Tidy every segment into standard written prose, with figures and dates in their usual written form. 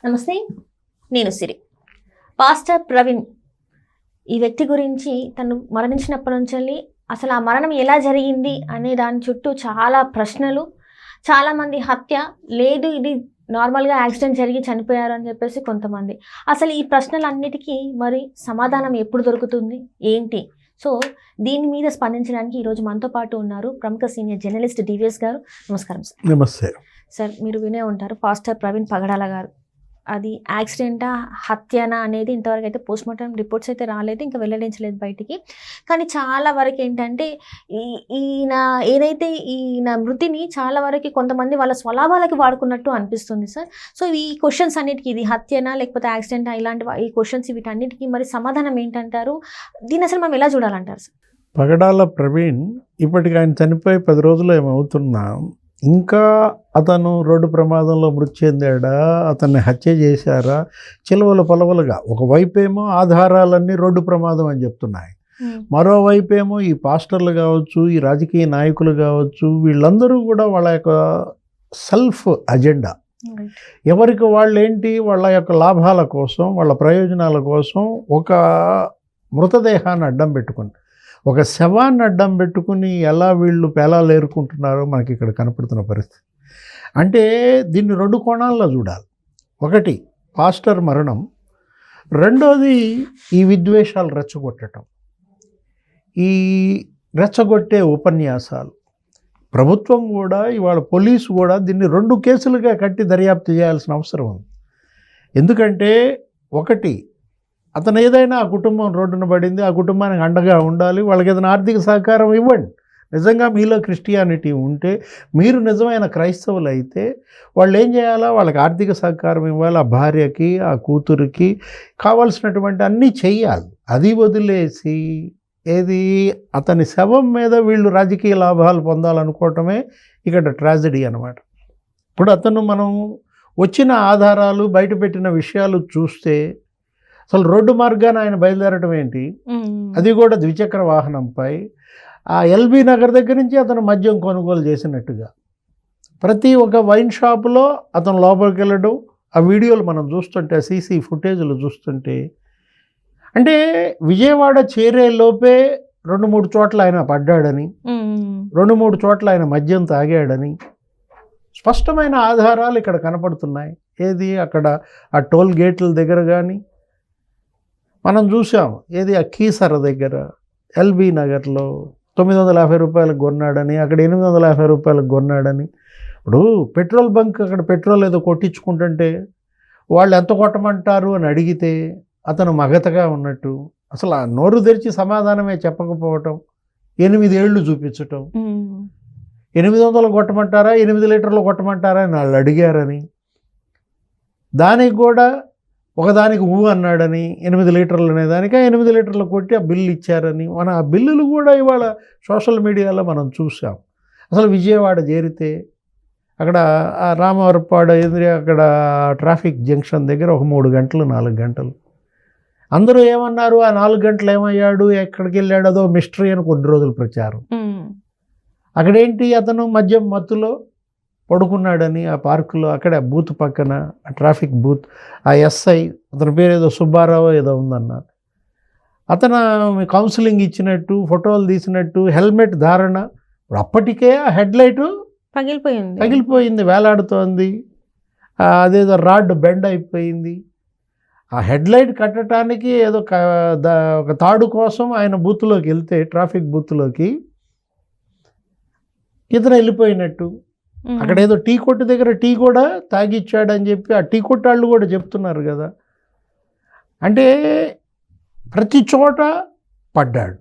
నమస్తే, నేను సిరి. పాస్టర్ ప్రవీణ్ ఈ వ్యక్తి గురించి తను మరణించినప్పటి నుంచి అసలు ఆ మరణం ఎలా జరిగింది అనే దాని చుట్టూ చాలా ప్రశ్నలు, చాలామంది హత్య లేదు, ఇది నార్మల్గా యాక్సిడెంట్ జరిగి చనిపోయారు అని చెప్పేసి కొంతమంది. అసలు ఈ ప్రశ్నలన్నిటికీ మరి సమాధానం ఎప్పుడు దొరుకుతుంది ఏంటి? సో దీని మీద స్పందించడానికి ఈరోజు మనతో పాటు ఉన్నారు ప్రముఖ సీనియర్ జర్నలిస్ట్ డివిఎస్ గారు. నమస్కారం సార్. నమస్తే సార్, మీరు వినే ఉంటారు పాస్టర్ ప్రవీణ్ పగడాల గారు. అది యాక్సిడెంటా హత్యనా అనేది ఇంతవరకు అయితే పోస్ట్ మార్టం రిపోర్ట్స్ అయితే రాలేదు, ఇంకా వెల్లడించలేదు బయటికి. కానీ చాలా వరకు ఏంటంటే ఈయన మృతిని చాలా వరకు కొంతమంది వాళ్ళ స్వలాభాలకి వాడుకున్నట్టు అనిపిస్తుంది సార్. సో ఈ క్వశ్చన్స్ అన్నిటికీ ఇది హత్యనా లేకపోతే యాక్సిడెంటా, ఇలాంటి ఈ క్వశ్చన్స్ వీటన్నిటికీ మరి సమాధానం ఏంటంటారు? దీన్ని అసలు మనం ఎలా చూడాలంటారు సార్? పగడాల ప్రవీణ్ ఇప్పటికి ఆయన చనిపోయి 10 రోజులు ఏమవుతున్నా ఇంకా అతను రోడ్డు ప్రమాదంలో మృతి చెందాడా, అతన్ని హత్య చేశారా, చిలవలు పొలవలుగా ఒకవైపేమో ఆధారాలన్నీ రోడ్డు ప్రమాదం అని చెప్తున్నాయి, మరోవైపేమో ఈ పాస్టర్లు కావచ్చు, ఈ రాజకీయ నాయకులు కావచ్చు, వీళ్ళందరూ కూడా వాళ్ళ యొక్క సెల్ఫ్ అజెండా, ఎవరికి వాళ్ళు ఏంటి, వాళ్ళ యొక్క లాభాల కోసం, వాళ్ళ ప్రయోజనాల కోసం ఒక మృతదేహాన్ని అడ్డం పెట్టుకుని, ఒక శవాన్ని అడ్డం పెట్టుకుని ఎలా వీళ్ళు పేలాలు ఏరుకుంటున్నారో మనకి ఇక్కడ కనపడుతున్న పరిస్థితి. అంటే దీన్ని 2 కోణాల్లో చూడాలి. ఒకటి పాస్టర్ మరణం, రెండోది ఈ విద్వేషాలు రెచ్చగొట్టడం, ఈ రెచ్చగొట్టే ఉపన్యాసాలు. ప్రభుత్వం కూడా ఇవాళ పోలీసు కూడా దీన్ని 2 కేసులుగా కట్టి దర్యాప్తు చేయాల్సిన అవసరం ఉంది. ఎందుకంటే ఒకటి, అతను ఏదైనా ఆ కుటుంబం రోడ్డున పడింది, ఆ కుటుంబానికి అండగా ఉండాలి, వాళ్ళకి ఏదైనా ఆర్థిక సహకారం ఇవ్వండి. నిజంగా మీలో క్రిస్టియానిటీ ఉంటే, మీరు నిజమైన క్రైస్తవులు అయితే వాళ్ళు ఏం చేయాలా, వాళ్ళకి ఆర్థిక సహకారం ఇవ్వాలి, ఆ భార్యకి ఆ కూతురికి కావాల్సినటువంటి అన్నీ చెయ్యాలి. అది వదిలేసి ఏది అతని శవం మీద వీళ్ళు రాజకీయ లాభాలు పొందాలనుకోవటమే ఇక్కడ ట్రాజడీ అన్నమాట. ఇప్పుడు అతను మనం వచ్చిన ఆధారాలు బయటపెట్టిన విషయాలు చూస్తే అసలు రోడ్డు మార్గాన ఆయన బయలుదేరడం ఏంటి, అది కూడా ద్విచక్ర వాహనంపై, ఆ ఎల్బీ నగర్ దగ్గర నుంచి అతను మద్యం కొనుగోలు చేసినట్టుగా, ప్రతి ఒక్క వైన్ షాపులో అతను లోపలికి వెళ్ళడం, ఆ వీడియోలు మనం చూస్తుంటే, సీసీ ఫుటేజ్లు చూస్తుంటే, అంటే విజయవాడ చేరే లోపే 2-3 చోట్ల ఆయన పడ్డాడని, 2-3 చోట్ల ఆయన మద్యం తాగాడని స్పష్టమైన ఆధారాలు ఇక్కడ కనపడుతున్నాయి. ఏది అక్కడ ఆ టోల్ గేట్ల దగ్గర కానీ మనం చూసాం, ఏది ఆ కీసర దగ్గర ఎల్బీ నగర్లో 950 రూపాయలకు కొన్నాడని, అక్కడ 850 రూపాయలకు కొన్నాడని. ఇప్పుడు పెట్రోల్ బంక్ అక్కడ పెట్రోల్ ఏదో కొట్టించుకుంటుంటే వాళ్ళు ఎంత కొట్టమంటారు అని అడిగితే అతను మగతగా ఉన్నట్టు, అసలు ఆ నోరు తెరిచి సమాధానమే చెప్పకపోవటం, 8 ఏళ్ళు చూపించటం, 800 కొట్టమంటారా 8 లీటర్లు కొట్టమంటారా అని వాళ్ళు అడిగారని, దానికి కూడా ఒకదానికి అన్నాడని, 8 లీటర్లు అనేదానికి 8 లీటర్లు కొట్టి ఆ బిల్లు ఇచ్చారని, మన ఆ బిల్లులు కూడా ఇవాళ సోషల్ మీడియాలో మనం చూసాం. అసలు విజయవాడ చేరితే అక్కడ ఆ రామవరపాడు అక్కడ ట్రాఫిక్ జంక్షన్ దగ్గర ఒక 3 గంటలు 4 గంటలు అందరూ ఏమన్నారు, ఆ 4 గంటలు ఏమయ్యాడు, ఎక్కడికి వెళ్ళాడు, అదో మిస్టరీ అని కొన్ని రోజులు ప్రచారం. అక్కడేంటి, అతను మద్యం మత్తులో పడుకున్నాడని ఆ పార్కులో, అక్కడ బూత్ పక్కన ట్రాఫిక్ బూత్, ఆ ఎస్ఐ అతని పేరు ఏదో సుబ్బారావు ఏదో ఉందన్నారు, అతను కౌన్సిలింగ్ ఇచ్చినట్టు, ఫోటోలు తీసినట్టు, హెల్మెట్ ధారణ. అప్పటికే ఆ హెడ్లైటు పగిలిపోయింది, వేలాడుతోంది, అదేదో రాడ్ బెండ్ అయిపోయింది. ఆ హెడ్లైట్ కట్టడానికి ఏదో ఒక తాడు కోసం ఆయన బూత్లోకి వెళ్తే, ట్రాఫిక్ బూత్లోకి ఇతను వెళ్ళిపోయినట్టు. అక్కడ ఏదో టీ కొట్టు దగ్గర టీ కూడా తాగిచ్చాడని చెప్పి ఆ టీ కొట్టాళ్ళు కూడా చెప్తున్నారు కదా. అంటే ప్రతి చోట పడ్డాడు,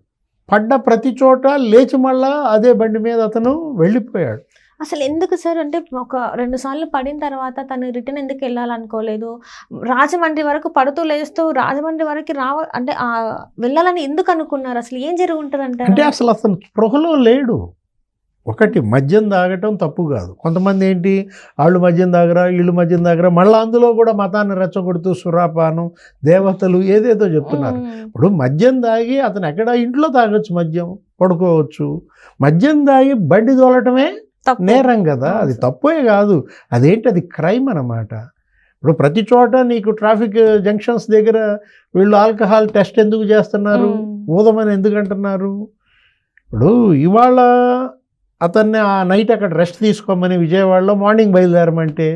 పడ్డ ప్రతి చోట లేచి మళ్ళా అదే బండి మీద అతను వెళ్ళిపోయాడు. అసలు ఎందుకు సార్, అంటే ఒక 2 సార్లు పడిన తర్వాత తను రిటర్న్ ఎందుకు వెళ్ళాలనుకోలేదు? రాజమండ్రి వరకు పడుతూ లేస్తూ రాజమండ్రి వరకు అంటే వెళ్ళాలని ఎందుకు అనుకున్నారు? అసలు ఏం జరిగి ఉంటుంది అంటే అసలు అతను స్పృహలో లేడు. ఒకటి, మద్యం తాగటం తప్పు కాదు. కొంతమంది ఏంటి, వాళ్ళు మద్యం తాగరా, వీళ్ళు మద్యం తాగరా, మళ్ళీ అందులో కూడా మతాన్ని రెచ్చగొడుతూ సురాపానం, దేవతలు ఏదేదో చెప్తున్నారు. ఇప్పుడు మద్యం తాగి అతను ఎక్కడ ఇంట్లో తాగొచ్చు, మద్యం పడుకోవచ్చు, మద్యం తాగి బండి తోలటమే నేరం కదా, అది తప్పే కాదు, అదేంటి అది క్రైమ్ అన్నమాట. ఇప్పుడు ప్రతి చోట నీకు ట్రాఫిక్ జంక్షన్స్ దగ్గర వీళ్ళు ఆల్కహాల్ టెస్ట్ ఎందుకు చేస్తున్నారు, ఊదమని ఎందుకు అంటున్నారు? ఇప్పుడు ఇవాళ అతన్ని ఆ నైట్ అక్కడ రెస్ట్ తీసుకోమని విజయవాడలో మార్నింగ్ బయలుదేరమంటే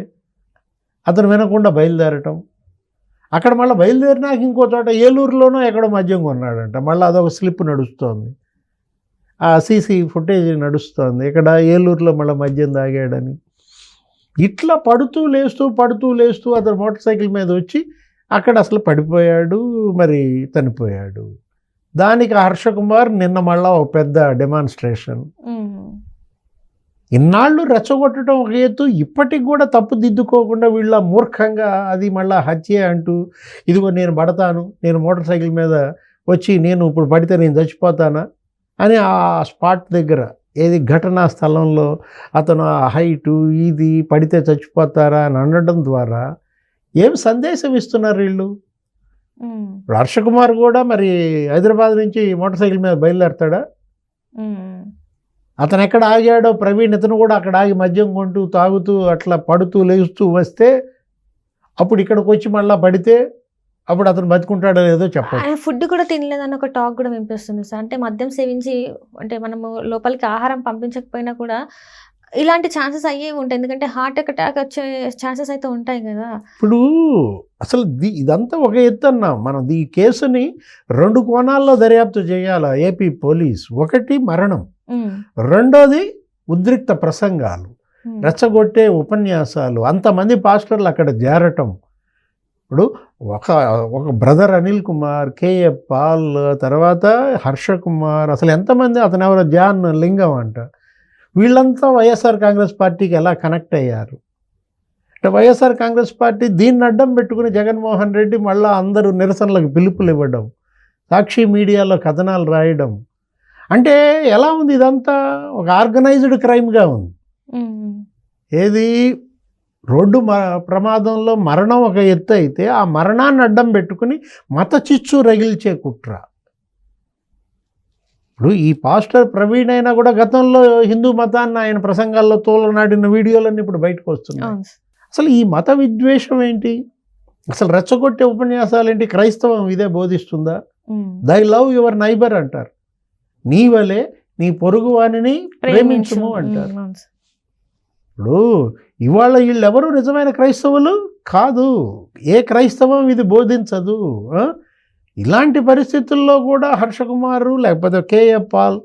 అతను వినకుండా బయలుదేరటం, అక్కడ మళ్ళీ బయలుదేరినాక ఇంకో చోట ఏలూరులోనో ఎక్కడో మద్యం కొన్నాడంట, మళ్ళీ అదొక స్లిప్ నడుస్తోంది, ఆ సీసీ ఫుటేజ్ నడుస్తోంది, ఇక్కడ ఏలూరులో మళ్ళీ మద్యం తాగాడని. ఇట్లా పడుతూ లేస్తూ అతను మోటార్ సైకిల్ మీద వచ్చి అక్కడ అసలు పడిపోయాడు, మరి చనిపోయాడు. దానికి హర్ష కుమార్ నిన్న మళ్ళా ఒక పెద్ద డెమాన్స్ట్రేషన్. ఇన్నాళ్ళు రెచ్చగొట్టడం ఒక ఎత్తు, ఇప్పటికి కూడా తప్పు దిద్దుకోకుండా వీళ్ళ మూర్ఖంగా అది మళ్ళీ హత్య అంటూ, ఇదిగో నేను పడతాను, నేను మోటార్ సైకిల్ మీద వచ్చి నేను ఇప్పుడు పడితే నేను చచ్చిపోతానా అని ఆ స్పాట్ దగ్గర ఏది ఘటనా స్థలంలో అతను ఆ హైటు ఇది పడితే చచ్చిపోతారా అని అనడం ద్వారా ఏం సందేశం ఇస్తున్నారు వీళ్ళు? ఇప్పుడు హర్ష కుమార్ కూడా మరి హైదరాబాద్ నుంచి మోటార్ సైకిల్ మీద బయలుదేరతాడా? అతను ఎక్కడ ఆగాడో ప్రవీణ్, ఇతను కూడా అక్కడ ఆగి మద్యం కొంటూ తాగుతూ అట్లా పడుతూ లేస్తూ వస్తే అప్పుడు ఇక్కడికి వచ్చి మళ్ళీ పడితే అప్పుడు అతను బతుకుంటాడో లేదో చెప్పాలి. ఆయన ఫుడ్ కూడా తినలేదని ఒక టాక్ కూడా వినిపిస్తుంది సార్. అంటే మద్యం సేవించి అంటే మనము లోపలికి ఆహారం పంపించకపోయినా కూడా ఇలాంటి ఛాన్సెస్ అయ్యే ఉంటాయి, ఎందుకంటే హార్ట్ అటాక్ వచ్చే ఛాన్సెస్ అయితే ఉంటాయి కదా. ఇప్పుడు అసలు ఇదంతా ఒక ఎత్తు అన్నాం మనం. ఈ కేసుని 2 కోణాల్లో దర్యాప్తు చేయాలి ఏపీ పోలీస్. ఒకటి మరణం, రెండోది ఉద్రిక్త ప్రసంగాలు, రెచ్చగొట్టే ఉపన్యాసాలు, అంతమంది పాస్టర్లు అక్కడ చేరటం. ఇప్పుడు ఒక brother Anil Kumar, K A Paul, తర్వాత హర్ష కుమార్, అసలు ఎంతమంది, అతను ఎవరో జాన్ లింగం అంట, వీళ్ళంతా వైఎస్ఆర్ కాంగ్రెస్ పార్టీకి ఎలా కనెక్ట్ అయ్యారు అంటే వైఎస్ఆర్ కాంగ్రెస్ పార్టీ దీన్ని అడ్డం పెట్టుకుని జగన్మోహన్ రెడ్డి మళ్ళీ అందరూ నిరసనలకు పిలుపులు ఇవ్వడం, సాక్షి మీడియాలో కథనాలు రాయడం, అంటే ఎలా ఉంది ఇదంతా ఒక ఆర్గనైజ్డ్ క్రైమ్గా ఉంది. ఏది రోడ్డు ప్రమాదంలో మరణం ఒక ఎత్తు అయితే ఆ మరణాన్ని అడ్డం పెట్టుకుని మత చిచ్చు రగిల్చే కుట్ర. ఇప్పుడు ఈ పాస్టర్ ప్రవీణ్ అయినా కూడా గతంలో హిందూ మతాన్ని ఆయన ప్రసంగాల్లో తోలనాడిన వీడియోలన్నీ ఇప్పుడు బయటకు వస్తున్నాయి. అసలు ఈ మత విద్వేషం ఏంటి, అసలు రెచ్చగొట్టే ఉపన్యాసాలు ఏంటి? క్రైస్తవం ఇదే బోధిస్తుందా? దై లవ్ యువర్ నైబర్ అంటారు, నీ వలే నీ పొరుగు వాణిని ప్రేమించుము అంటారు. ఇప్పుడు ఇవాళ వీళ్ళెవరు నిజమైన క్రైస్తవులు కాదు, ఏ క్రైస్తవం ఇది బోధించదు. ఇలాంటి పరిస్థితుల్లో కూడా హర్ష కుమారు లేకపోతే కేఏ పాల్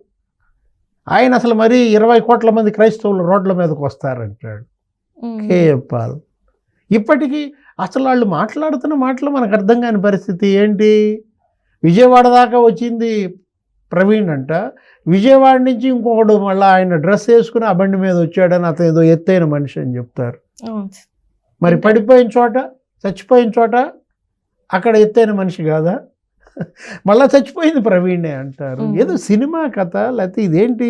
ఆయన అసలు మరి 20 కోట్ల మంది క్రైస్తవులు రోడ్ల మీదకి వస్తారంటాడు కేఏ పాల్. ఇప్పటికీ అసలు వాళ్ళు మాట్లాడుతున్న మాటలు మనకు అర్థం కాని పరిస్థితి ఏంటి? విజయవాడ దాకా వచ్చింది ప్రవీణ్ అంట, విజయవాడ నుంచి ఇంకొకడు మళ్ళీ ఆయన డ్రెస్ వేసుకుని ఆ బండి మీద వచ్చాడని అతను ఏదో ఎత్తైన మనిషి అని చెప్తారు. మరి పడిపోయిన చోట చచ్చిపోయిన చోట అక్కడ ఎత్తైన మనిషి కాదా? మళ్ళీ చచ్చిపోయింది ప్రవీణే అంటారు. ఏదో సినిమా కథ, లేకపోతే ఇదేంటి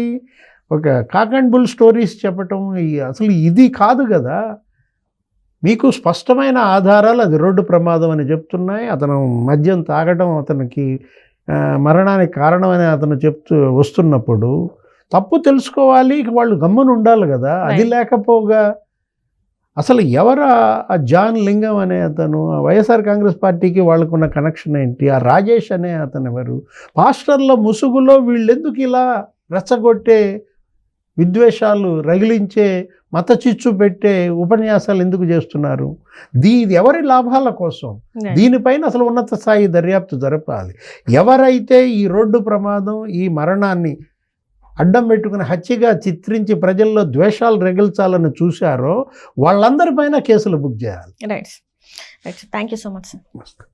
ఒక కాక్ అండ్ బుల్ స్టోరీస్ చెప్పటం, అసలు ఇది కాదు కదా. మీకు స్పష్టమైన ఆధారాలు అది రోడ్డు ప్రమాదం అని చెప్తున్నాయి. అతను మద్యం తాగడం అతనికి మరణానికి కారణమని అతను చెప్తూ వస్తున్నప్పుడు తప్పు తెలుసుకోవాలి, వాళ్ళు గమ్మున ఉండాలి కదా. అది లేకపోగా అసలు ఎవరు ఆ జాన్ లింగం అనే అతను, వైఎస్ఆర్ కాంగ్రెస్ పార్టీకి వాళ్ళకున్న కనెక్షన్ ఏంటి? ఆ రాజేష్ అనే అతను ఎవరు? పాస్టర్ల ముసుగులో వీళ్ళెందుకు ఇలా రెచ్చగొట్టే విద్వేషాలు రగిలించే మత చిచ్చు పెట్టే ఉపన్యాసాలు ఎందుకు చేస్తున్నారు? ఇది ఎవరి లాభాల కోసం? దీనిపైన అసలు ఉన్నత స్థాయి దర్యాప్తు జరపాలి. ఎవరైతే ఈ రోడ్డు ప్రమాదం ఈ మరణాన్ని అడ్డం పెట్టుకుని హత్యగా చిత్రించి ప్రజల్లో ద్వేషాలు రగిల్చాలని చూశారో వాళ్ళందరిపైన కేసులు బుక్ చేయాలి. Right, thank you so much sir.